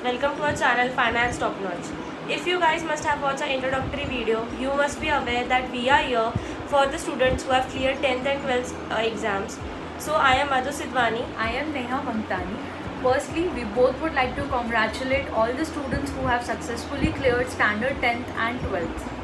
Welcome to our channel Finance Top Notch. If you guys must have watched our introductory video, you must be aware that we are here for the students who have cleared 10th and 12th exams. So I am Madhu Sidwani. I am Neha Mamtani. Firstly, we both would like to congratulate all the students who have successfully cleared standard 10th and 12th.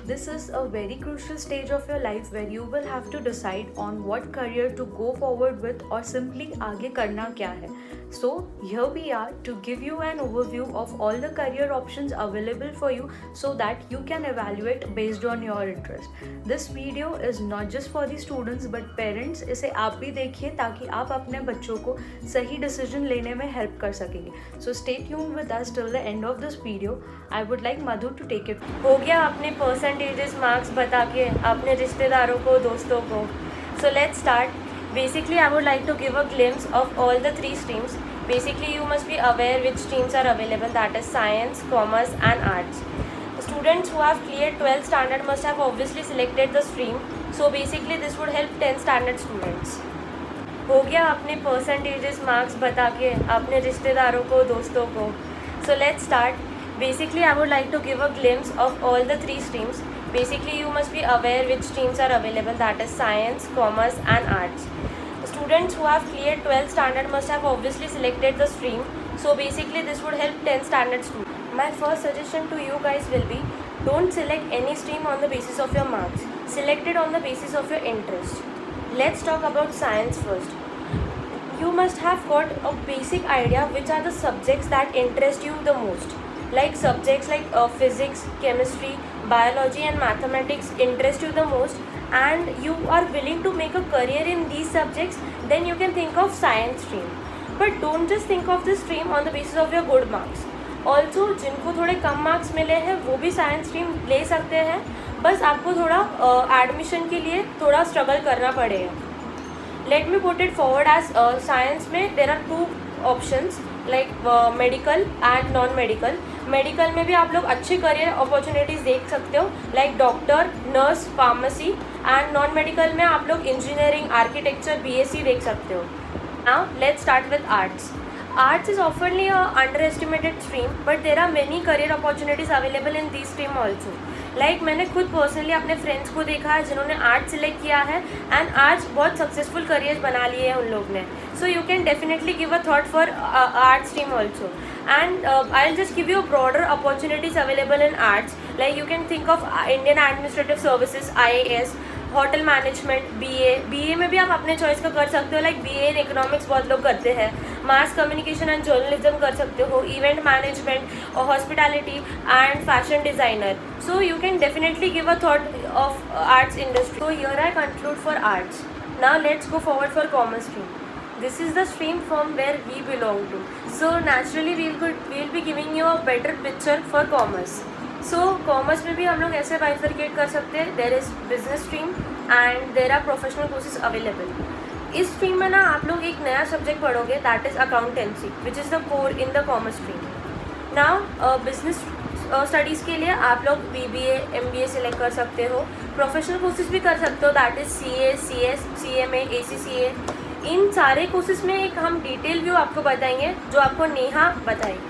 This is a very crucial stage of your life where you will have to decide on what career to go forward with or simply आगे करना क्या है. So here we are to give you an overview of all the career options available for you so that you can evaluate based on your interest. This video is not just for the students but parents. इसे आप भी देखिए ताकि आप अपने बच्चों को सही डिसीजन लेने में हेल्प कर सकेंगे. So stay tuned with us till the end of this video. I would like Madhu to take it. हो गया अपने परसेंटेजेस मार्क्स बता के अपने रिश्तेदारों को दोस्तों को. So let's start. Basically, I would like to give a glimpse of all the three streams. Basically, you must be aware which streams are available, that is science, commerce and arts. Students who have cleared 12th standard must have obviously selected the stream. So basically, this would help 10th standard students. हो गया अपने percentages marks बता के अपने रिश्तेदारों को दोस्तों को. So let's start. Basically, I would like to give a glimpse of all the three streams. Basically, you must be aware which streams are available, that is science, commerce and arts. Students who have cleared 12th standard must have obviously selected the stream. So basically, this would help 10th standard students. My first suggestion to you guys will be, don't select any stream on the basis of your marks. Select it on the basis of your interest. Let's talk about science first. You must have got a basic idea which are the subjects that interest you the most. Like subjects like physics, chemistry, biology and mathematics interest you the most, and you are willing to make a career in these subjects, then you can think of science stream. But don't just think of this stream on the basis of your good marks. Also, जिनको थोड़े कम marks मिले हैं वो भी science stream ले सकते हैं, बस आपको थोड़ा एडमिशन के लिए थोड़ा स्ट्रगल करना पड़ेगा. Let me put it forward as science में there are two options like medical and non-medical. Medical में भी आप लोग अच्छी करियर अपॉर्चुनिटीज़ देख सकते हो like doctor, nurse, pharmacy, and non medical में आप लोग इंजीनियरिंग, आर्किटेक्चर, बीएससी देख सकते हो. Now let's start with arts. Arts is oftenly a underestimated stream, but there are many career opportunities available in this stream also. Like मैंने खुद personally अपने friends को देखा है जिन्होंने आर्ट सिलेक्ट किया है एंड आज बहुत सक्सेसफुल करियर बना लिए हैं उन लोग ने. सो you can definitely give a thought for art stream also. And I will just give you broader opportunities available in arts. Like you can think of Indian administrative services, IAS, hotel management, BA में भी आप अपने choice का कर सकते हो. Like BA in economics बहुत लोग करते हैं. मास कम्युनिकेशन एंड जर्नलिज्म कर सकते हो, इवेंट मैनेजमेंट और hospitality and fashion designer. So you can definitely give a thought of arts industry. So here I conclude for arts. Now let's go forward for commerce stream. This is the stream from where we belong to. So naturally we'll be giving you a better picture for commerce. So commerce में भी हम लोग ऐसे bifurcate कर सकते हैं. There is business stream and there are professional courses available. इस stream में ना आप लोग एक नया सब्जेक्ट पढ़ोगे, that is accountancy, which is the core in the commerce stream. Now business studies के लिए आप लोग BBA, MBA सेलेक्ट कर सकते हो. प्रोफेशनल कोर्सेज भी कर सकते हो, that is CA, CS, CMA, ACCA. इन सारे कोर्सेज में एक हम डिटेल व्यू आपको बताएंगे जो आपको नेहा बताएगी.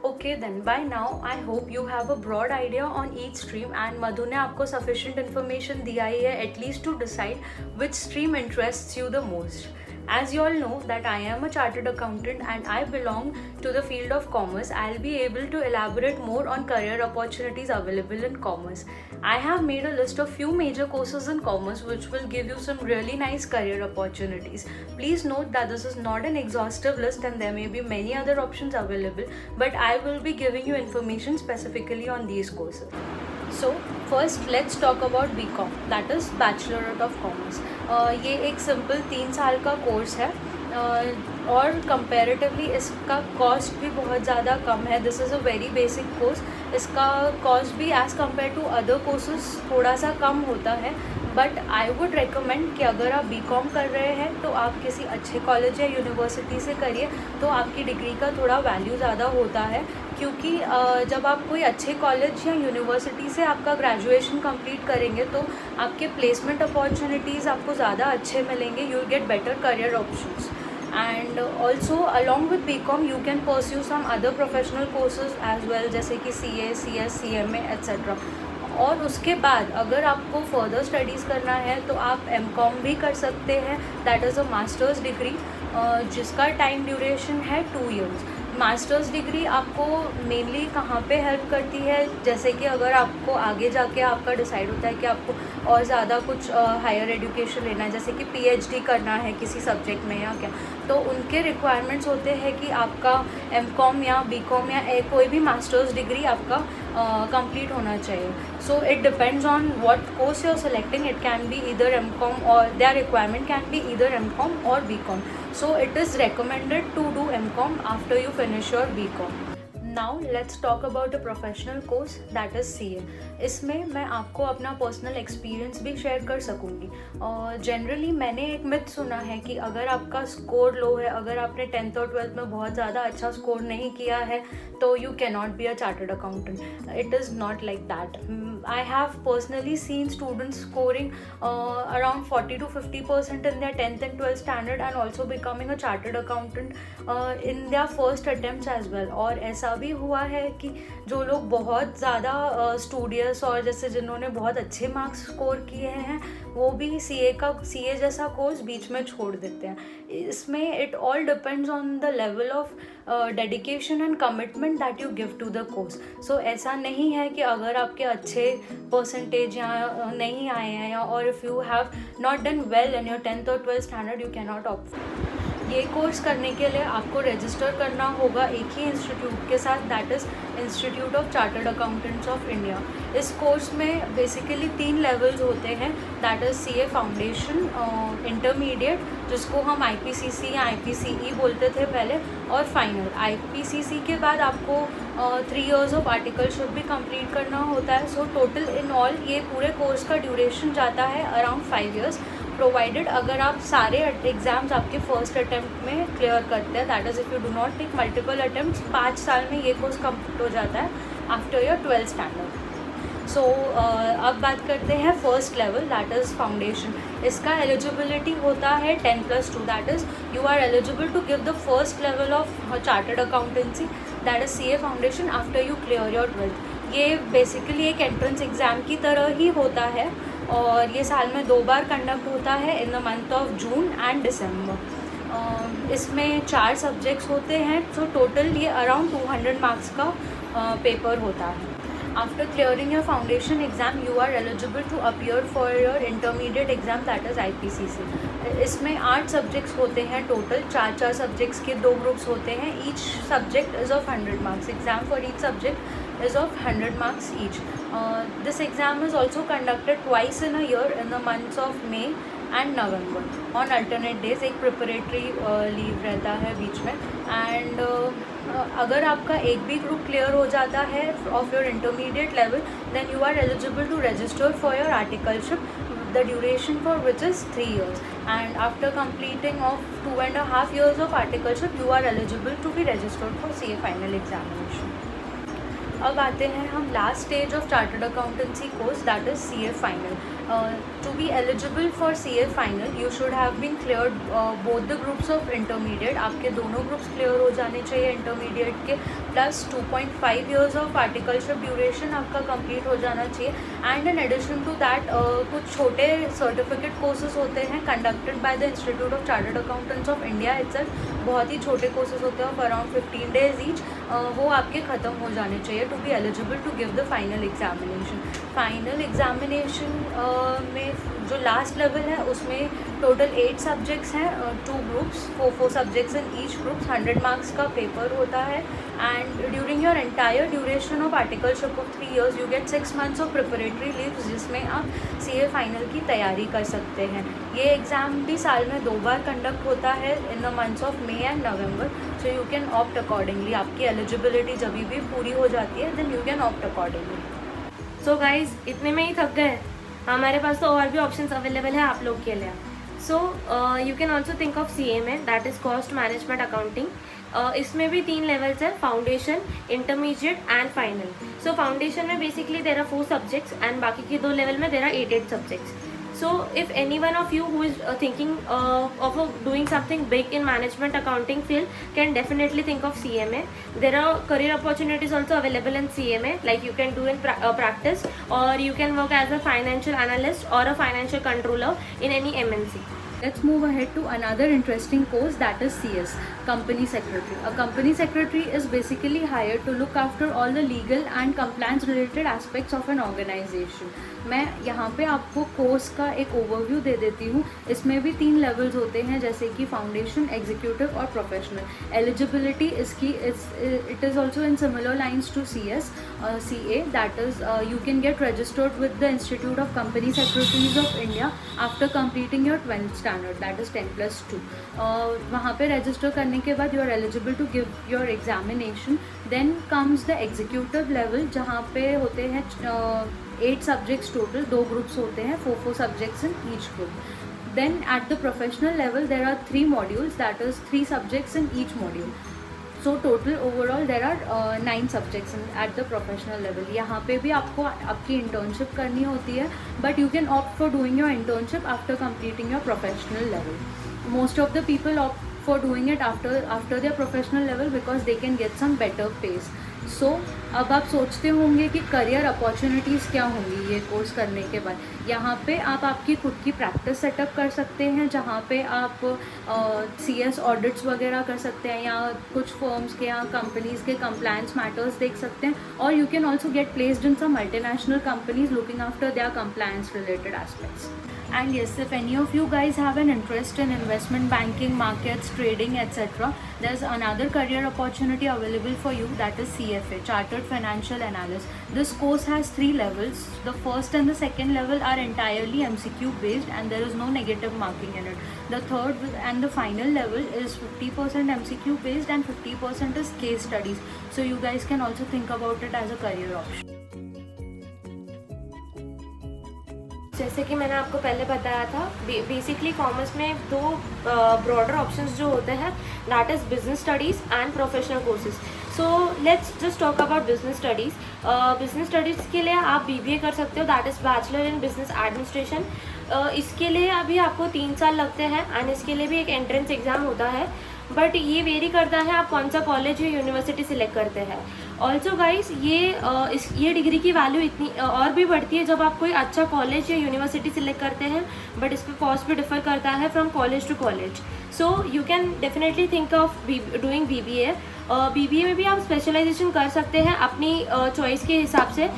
Okay, then by now I hope you have a broad idea on each stream and Madhu ने आपको sufficient information दिया ही है at least to decide which stream interests you the most. As you all know that I am a chartered accountant and I belong to the field of commerce, I'll be able to elaborate more on career opportunities available in commerce. I have made a list of few major courses in commerce which will give you some really nice career opportunities. Please note that this is not an exhaustive list and there may be many other options available, but I will be giving you information specifically on these courses. So first let's talk about BCom, that is Bachelorette of Commerce. ये एक simple 3 साल का course है और comparatively इसका cost भी बहुत ज़्यादा कम है. This is a very basic course. इसका कॉस्ट भी as compare to other courses थोड़ा सा कम होता है. बट आई वुड रिकमेंड कि अगर आप BCom कर रहे हैं तो आप किसी अच्छे कॉलेज या यूनिवर्सिटी से करिए तो आपकी डिग्री का थोड़ा वैल्यू ज़्यादा होता है. क्योंकि जब आप कोई अच्छे कॉलेज या यूनिवर्सिटी से आपका ग्रेजुएशन कंप्लीट करेंगे तो आपके प्लेसमेंट अपॉर्चुनिटीज़ आपको ज़्यादा अच्छे मिलेंगे. You will get better career options. And also along with BCom you can pursue some other professional courses as well, जैसे कि CA, CS, CMA एट्सेट्रा। और उसके बाद अगर आपको फर्दर स्टडीज़ करना है तो आप MCom भी कर सकते हैं, that is a masters degree जिसका टाइम ड्यूरेशन है 2 years। मास्टर्स डिग्री आपको मेनली कहाँ पे हेल्प करती है, जैसे कि अगर आपको आगे जाके आपका डिसाइड होता है कि आपको और ज़्यादा कुछ हायर एजुकेशन लेना है, जैसे कि PhD करना है किसी सब्जेक्ट में या क्या, तो उनके रिक्वायरमेंट्स होते हैं कि आपका MCom या BCom या कोई भी मास्टर्स डिग्री आपका कंप्लीट होना चाहिए। So it depends on what course you are selecting, it can be either MCom or their requirement can be either MCom or BCom। So it is recommended to do MCom after you finish your BCom. Now let's talk about a professional course that is CA. इसमें मैं आपको अपना personal experience भी share कर सकूँगी। और generally मैंने एक myth सुना है कि अगर आपका स्कोर लो है, अगर आपने 10th और 12th में बहुत ज़्यादा अच्छा स्कोर नहीं किया है तो you can not be a chartered accountant. It is not like that. I have personally seen students scoring around 40 to 50% in their 10th and 12th standard and also becoming a chartered accountant in their first attempts as well। और ऐसा भी हुआ है कि जो लोग बहुत ज़्यादा स्टूडियस और जैसे जिन्होंने बहुत अच्छे मार्क्स स्कोर किए हैं वो भी CA जैसा कोर्स बीच में छोड़ देते हैं। इसमें it all depends on the level of dedication and commitment that you give to the course. So ऐसा नहीं है कि अगर आपके अच्छे परसेंटेज यहाँ नहीं आए हैं या और if you have not done well in your 10th और 12th standard you can not opt. ये कोर्स करने के लिए आपको रजिस्टर करना होगा एक ही इंस्टीट्यूट के साथ, that is institute of chartered accountants of India. इस कोर्स में बेसिकली 3 लेवल्स होते हैं, that is CA foundation, intermediate जिसको हम IPCC या IPCE बोलते थे पहले, और फाइनल। IPCC के बाद आपको 3 years ऑफ आर्टिकलशिप भी कंप्लीट करना होता है। सो टोटल इन ऑल ये पूरे कोर्स का ड्यूरेशन जाता है अराउंड 5 years, प्रोवाइडेड अगर आप सारे एग्ज़ाम्स आपके फर्स्ट अटैम्प्ट में क्लियर करते हैं, that is if you do not take multiple attempts. 5 साल में ये कोर्स कंप्लीट हो जाता है आफ्टर योर 12th स्टैंडर्ड। सो अब बात करते हैं first level, that is foundation. इसका एलिजिबिलिटी होता है 10+2, that is you are eligible to give the first level of chartered accountancy, that is CA foundation after you clear your 12th। ये basically एक entrance exam की तरह ही होता है और ये साल में 2 बार कंडक्ट होता है, in the month of June and December. इसमें 4 सब्जेक्ट्स होते हैं, सो टोटल ये अराउंड 200 मार्क्स का पेपर होता है। After clearing your foundation exam you are eligible to appear for your intermediate exam, that is IPCC। इसमें 8 सब्जेक्ट्स होते हैं टोटल, 4 सब्जेक्ट्स के 2 ग्रुप्स होते हैं। Each subject is of 100 marks. Exam for each subject is of 100 marks each. This exam is also conducted twice in a year in the months of May and November on alternate days। एक preparatory leave रहता है बीच में। And अगर आपका एक भी group clear हो जाता है of your intermediate level then you are eligible to register for your articleship, the duration for which is 3 years, and after completing of 2.5 years of articleship you are eligible to be registered for CA final examination। अब आते हैं हम last stage of chartered accountancy course, that is CA final. To be eligible for CA final you should have been cleared both the groups of intermediate. आपके दोनों groups clear हो जाने चाहिए intermediate के, plus 2.5 years of articleship duration आपका complete हो जाना चाहिए। And in addition to that कुछ छोटे सर्टिफिकेट कोर्सेज होते हैं conducted by the institute of chartered accountants of India itself. बहुत ही छोटे कोर्सेज होते हैं ऑफ अराउंड 15 days ईच, वो आपके ख़त्म हो जाने चाहिए to be eligible to give the final examination. Final examination में जो लास्ट लेवल है उसमें टोटल 8 सब्जेक्ट्स हैं, 2 groups, 4 subjects in each group, 100 marks का पेपर होता है। And during your entire duration of articleship of 3 years you get 6 months of preparatory leaves, जिसमें आप CA फाइनल की तैयारी कर सकते हैं। ये एग्ज़ाम भी साल में 2 बार कंडक्ट होता है in the months of May and November, so you can opt accordingly. आपकी एलिजिबिलिटी जब भी पूरी हो जाती है then you can opt accordingly. So guys इतने में ही थक गए? हमारे पास तो और भी ऑप्शंस अवेलेबल है आप लोग के लिए। So you can also think of CA में, that is cost management accounting. इसमें भी 3 लेवल्स है, foundation, intermediate and final. So foundation में basically there are 4 subjects and बाकी के 2 लेवल में there are 8 subjects. So if any one of you who is thinking of doing something big in management accounting field, can definitely think of CMA. There are career opportunities also available in CMA, like you can do in practice, or you can work as a financial analyst or a financial controller in any MNC. Let's move ahead to another interesting course, that is CS, Company Secretary. A Company Secretary is basically hired to look after all the legal and compliance related aspects of an organization. मैं यहाँ पे आपको course का एक overview दे देती हूँ. इसमें भी 3 लेवल्स होते हैं, जैसे कि फाउंडेशन, एग्जीक्यूटिव और प्रोफेशनल. एलिजिबिलिटी इसकी it is also in similar lines to CS, CA, that is you can get registered with the institute of company secretaries of India after completing your 12th standard, that is 10+2. वहाँ पे register करने के बाद you are eligible to give your examination. Then comes the executive level, जहाँ पे होते हैं 8 subjects total, 2 groups होते हैं, 4 subjects in each group. Then at the professional level there are 3 modules, that is 3 subjects in each module. So total overall there are 9 subjects at the professional level. यहाँ पे भी आपको आपकी internship करनी होती है, but you can opt for doing your internship after completing your professional level. Most of the people opt for doing it after their professional level because they can get some better pays. सो अब आप सोचते होंगे कि career opportunities क्या होंगी ये course करने के बाद. यहाँ पे आप आपकी खुद की प्रैक्टिस सेटअप कर सकते हैं, जहाँ पे आप CS ऑडिट्स वगैरह कर सकते हैं, या कुछ फर्म्स के या कंपनीज़ के कंप्लायंस मैटर्स देख सकते हैं. और you can also get placed in some multinational companies looking after their compliance related aspects. And yes, if any of you guys have an interest in investment banking, markets, trading, etc., there's another career opportunity available for you, that is CFA, Chartered Financial Analyst. This course has 3 levels. The first and the second level are entirely MCQ based and there is no negative marking in it. The third and the final level is 50% MCQ based and 50% is case studies. So you guys can also think about it as a career option. जैसे कि मैंने आपको पहले बताया था, basically commerce में 2 broader options जो होते हैं, that is business studies and professional courses. So let's just talk about business studies. Business studies के लिए आप BBA कर सकते हो, that is bachelor in business administration. इसके लिए अभी आपको 3 साल लगते हैं एंड इसके लिए भी एक एंट्रेंस एग्ज़ाम होता है, बट ये वेरी करता है आप कौन सा कॉलेज या यूनिवर्सिटी सिलेक्ट करते हैं. ऑल्सो गाइस ये डिग्री की वैल्यू इतनी और भी बढ़ती है जब आप कोई अच्छा कॉलेज या यूनिवर्सिटी सिलेक्ट करते हैं, बट इसका कॉस्ट भी डिफर करता है from college to college. So you can definitely think of doing BBA. BBA में भी आप स्पेशलाइजेशन कर सकते हैं अपनी चॉइस के हिसाब से,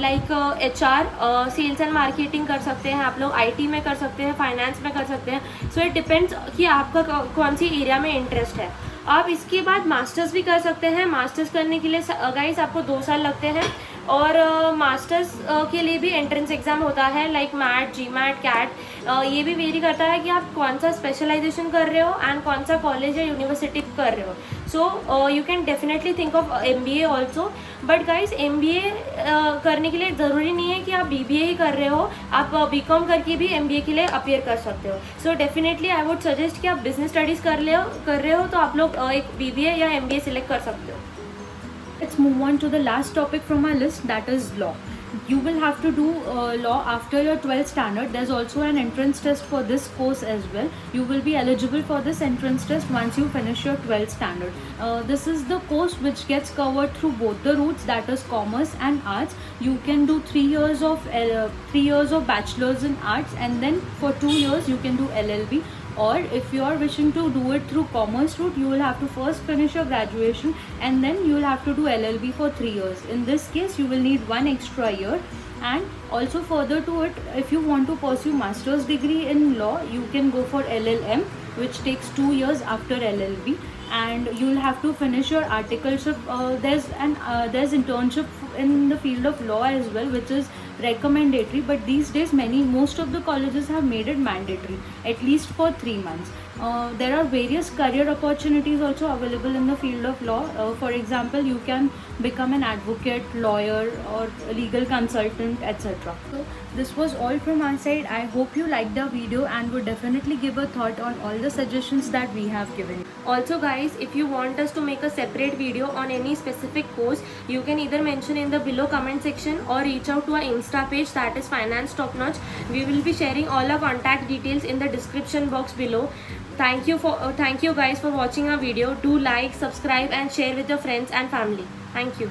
like HR, sales and marketing कर सकते हैं आप लोग, IT में कर सकते हैं, फाइनेंस में कर सकते हैं. सो इट डिपेंड्स कि आपका कौन सी एरिया में इंटरेस्ट है. आप इसके बाद मास्टर्स भी कर सकते हैं. मास्टर्स करने के लिए गाइस आपको 2 साल लगते हैं, और मास्टर्स के लिए भी एंट्रेंस एग्ज़ाम होता है, लाइक मैट, GMAT, CAT. ये भी वेरी करता है कि आप कौन सा स्पेशलाइजेशन कर रहे हो एंड कौन सा कॉलेज या यूनिवर्सिटी कर रहे हो. सो you can definitely think of MBA also. But guys MBA करने के लिए ज़रूरी नहीं है कि आप BBA ही कर रहे हो, आप BCom करके भी MBA के लिए अपीयर कर सकते हो. So definitely I would suggest कि आप बिजनेस स्टडीज़ कर रहे हो तो आप लोग एक BBA या MBA सिलेक्ट कर सकते हो. Let's move on to the last topic from our list, that is law. You will have to do law after your 12th standard. There's also an entrance test for this course as well. You will be eligible for this entrance test once you finish your 12th standard. This is the course which gets covered through both the routes, that is commerce and arts. You can do 3 years of bachelor's in arts, and then for 2 years you can do LLB. Or if you are wishing to do it through commerce route, you will have to first finish your graduation and then you will have to do LLB for 3 years. In this case, you will need 1 extra year. And also further to it, if you want to pursue master's degree in law, you can go for LLM, which takes 2 years after LLB. And you will have to finish your articleship. There's internship in the field of law as well, which is recommendatory, but these days most of the colleges have made it mandatory, at least for 3 months. There are various career opportunities also available in the field of law. For example, you can become an advocate, lawyer, or legal consultant, etc. So this was all from our side. I hope you liked the video and would definitely give a thought on all the suggestions that we have given. Also guys, guys, if you want us to make a separate video on any specific course, you can either mention in the below comment section or reach out to our Insta page, that is Finance Top Notch. We will be sharing all our contact details in the description box below. Thank you guys for watching our video. Do like, subscribe and share with your friends and family. Thank you.